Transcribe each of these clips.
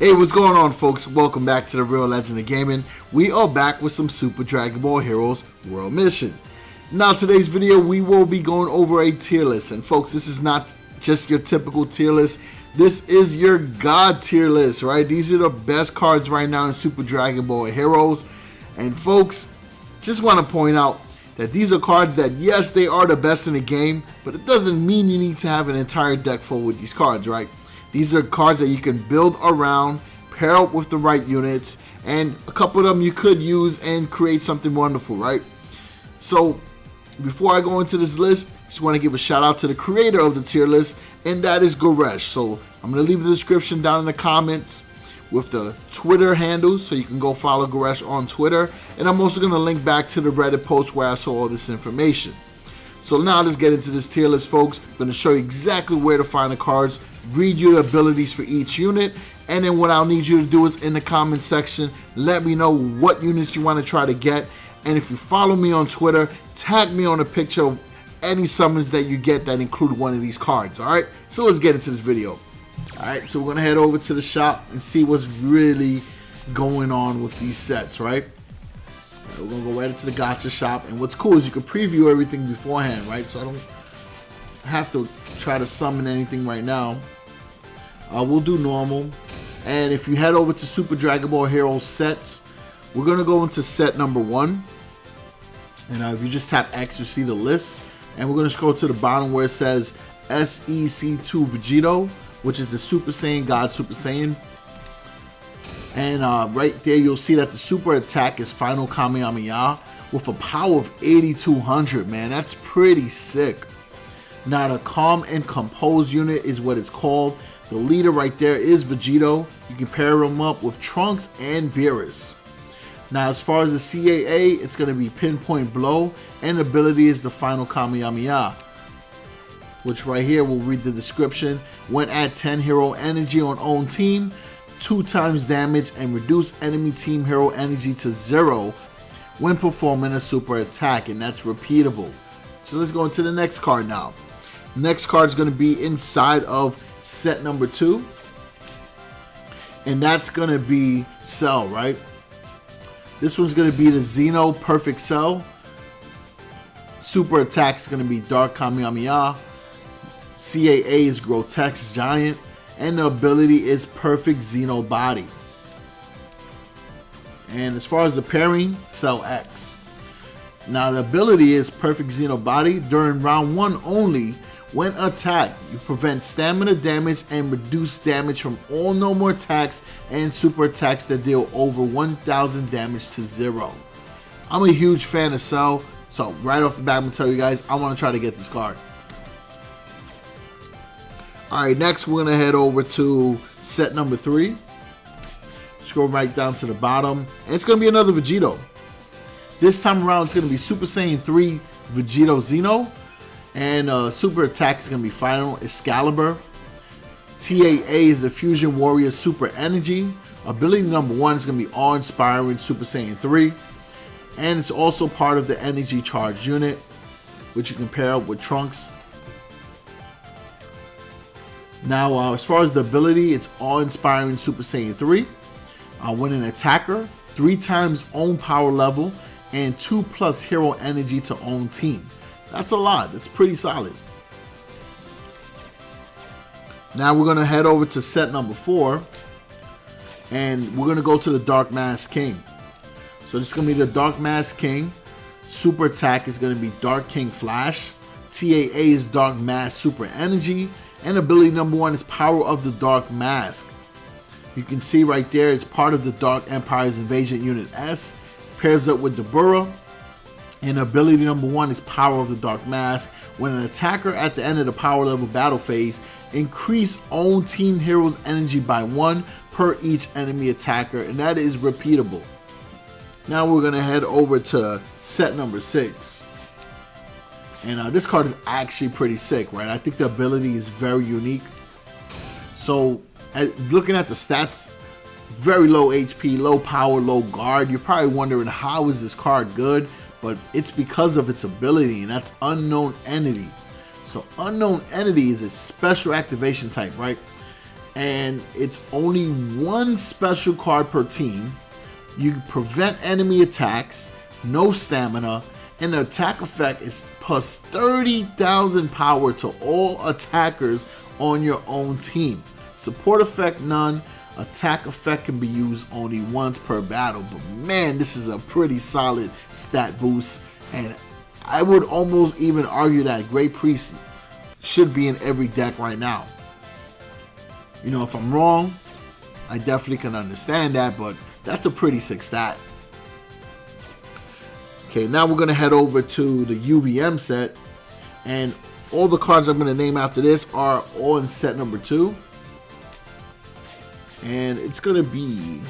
Hey, what's going on, folks? Welcome back to the Real Legend of Gaming. We are back with some Super Dragon Ball Heroes World Mission. Now, today's video, we will be going over a tier list. And folks, this is not just your typical tier list. This is your God tier list, right? These are the best cards right now in Super Dragon Ball Heroes. And folks, just want to point out that these are cards that, yes, they are the best in the game, but it doesn't mean you need to have an entire deck full with these cards, right? These are cards that you can build around, pair up with the right units, and a couple of them you could use and create something wonderful, right? So, before I go into this list, just want to give a shout out to the creator of the tier list, and that is Goresh. So, I'm going to leave the description down in the comments with the Twitter handle, so you can go follow Goresh on Twitter, and I'm also going to link back to the Reddit post where I saw all this information. So now let's get into this tier list, folks. I'm going to show you exactly where to find the cards, read you the abilities for each unit, and then what I'll need you to do is in the comment section, let me know what units you want to try to get. And if you follow me on Twitter, tag me on a picture of any summons that you get that include one of these cards, alright? So let's get into this video. Alright, so we're going to head over to the shop and see what's really going on with these sets, right? We're going to go right into the gacha shop, and what's cool is you can preview everything beforehand, right? So I don't have to try to summon anything right now. We'll do normal, and if you head over to Super Dragon Ball Heroes sets, we're going to go into set number 1, and if you just tap X, you see the list, and we're going to scroll to the bottom where it says SEC2 Vegeto, which is the Super Saiyan God Super Saiyan. And right there, you'll see that the super attack is Final Kamehameha with a power of 8200, man. That's pretty sick. Now, the Calm and Compose unit is what it's called. The leader right there is Vegeto. You can pair him up with Trunks and Beerus. Now, as far as the CAA, it's going to be Pinpoint Blow, and the ability is the Final Kamehameha, which right here, we'll read the description. When at 10 hero energy on own team, 2 times damage and reduce enemy team hero energy to 0 when performing a super attack, and that's repeatable. So let's go into the next card now. Next card is going to be inside of set number 2, and that's going to be Cell, right? This one's going to be the Xeno Perfect Cell. Super attack is going to be Dark Kamehameha. CAA is Grotesque Giant. And the ability is Perfect Xeno Body. And as far as the pairing, Cell X. Now the ability is Perfect Xeno Body. During round 1 only, when attacked, you prevent stamina damage and reduce damage from all normal attacks and super attacks that deal over 1000 damage to 0. I'm a huge fan of Cell, so right off the bat, I'm going to tell you guys, I want to try to get this card. Alright, next we're going to head over to set number 3. Scroll right down to the bottom. And it's going to be another Vegeto. This time around, it's going to be Super Saiyan 3 Vegeto Xeno. And super attack is going to be Final Excalibur. TAA is the Fusion Warrior Super Energy. Ability number 1 is going to be Awe-Inspiring Super Saiyan 3. And it's also part of the Energy Charge unit, which you can pair up with Trunks. Now, as far as the ability, it's Awe-Inspiring Super Saiyan 3. When an attacker, 3 times own power level, and 2+ hero energy to own team. That's a lot. That's pretty solid. Now we're going to head over to set number 4. And we're going to go to the Dark Mask King. So this is going to be the Dark Mask King. Super attack is going to be Dark King Flash. TAA is Dark Mask Super Energy. And ability number 1 is Power of the Dark Mask. You can see right there, it's part of the Dark Empire's Invasion Unit S. Pairs up with Dabura. And ability number 1 is Power of the Dark Mask. When an attacker at the end of the power level battle phase, increase own team heroes energy by 1 per each enemy attacker. And that is repeatable. Now we're going to head over to set number 6. And this card is actually pretty sick, right? I think the ability is very unique. So, looking at the stats, very low HP, low power, low guard. You're probably wondering, how is this card good? But it's because of its ability, and that's Unknown Entity. So, Unknown Entity is a special activation type, right? and it's only one special card per team. You prevent enemy attacks, no stamina, and the attack effect is plus 30,000 power to all attackers on your own team. Support effect none. Attack effect can be used only once per battle. But man, this is a pretty solid stat boost, and I would almost even argue that Great Priest should be in every deck right now. You know, if I'm wrong, I definitely can understand that, but that's a pretty sick stat. Okay, now we're going to head over to the UVM set, and all the cards I'm going to name after this are all in set number 2. And it's going to be...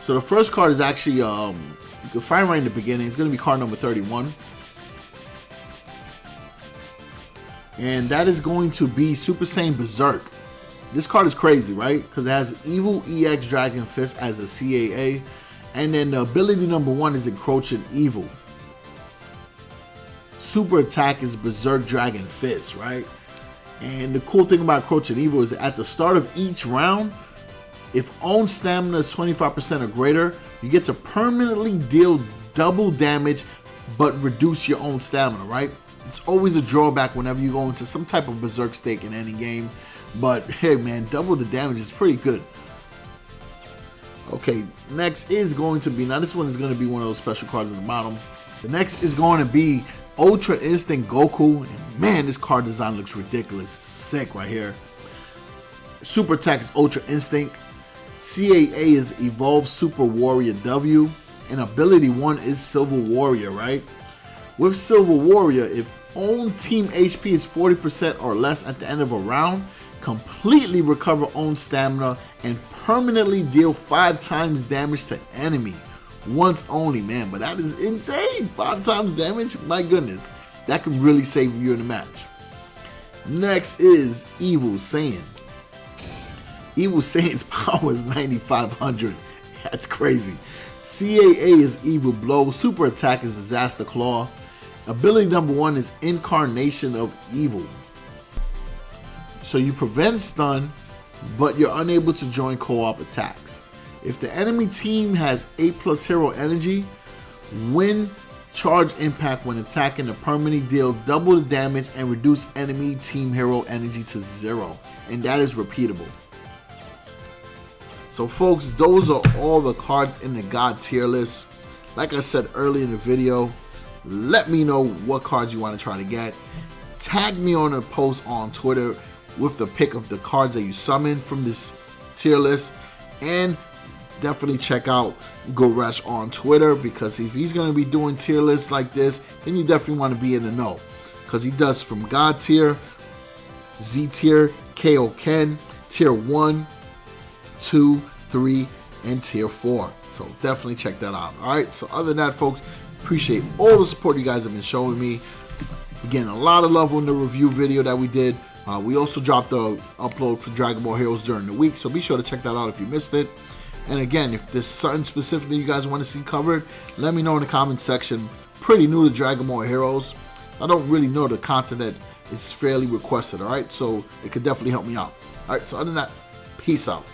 So the first card is actually, you can find right in the beginning, it's going to be card number 31. And that is going to be Super Saiyan Berserk. This card is crazy, right? Because it has Evil EX Dragon Fist as a CAA. And then the ability number 1 is Encroaching Evil. Super attack is Berserk Dragon Fist, right? And the cool thing about Encroaching Evil is at the start of each round, if own stamina is 25% or greater, you get to permanently deal double damage but reduce your own stamina, right? It's always a drawback whenever you go into some type of Berserk stake in any game. But hey man, double the damage is pretty good. Okay, next is going to be, now this one is going to be one of those special cards at the bottom. The next is going to be Ultra Instinct Goku. And man, this card design looks ridiculous. Sick right here. Super attack is Ultra Instinct. CAA is Evolve Super Warrior W. And ability 1 is Silver Warrior, right? With Silver Warrior, if own team HP is 40% or less at the end of a round, completely recover own stamina and permanently deal 5 times damage to enemy. Once only, man, but that is insane. 5 times damage, my goodness, that could really save you in a match. Next is Evil Saiyan. Evil Saiyan's power is 9,500. That's crazy. CAA is Evil Blow. Super attack is Disaster Claw. Ability number 1 is Incarnation of Evil. So you prevent stun, but you're unable to join co-op attacks. If the enemy team has 8+ hero energy, win charge impact when attacking the permanently deal double the damage and reduce enemy team hero energy to 0. And that is repeatable. So folks, those are all the cards in the God tier list. Like I said earlier in the video, let me know what cards you want to try to get. Tag me on a post on Twitter with the pick of the cards that you summon from this tier list. And definitely check out GoRash on Twitter, because if he's going to be doing tier lists like this, then you definitely want to be in the know, because he does from God tier, Z tier, KO Ken, tier 1, 2, 3, and tier 4. So definitely check that out. Alright, so other than that, folks, appreciate all the support you guys have been showing me. Again, a lot of love on the review video that we did. We also dropped the upload for Dragon Ball Heroes during the week, so be sure to check that out if you missed it. And again, if there's something specifically you guys want to see covered, let me know in the comment section. Pretty new to Dragon Ball Heroes. I don't really know the content that is fairly requested, alright? So it could definitely help me out. Alright, so other than that, peace out.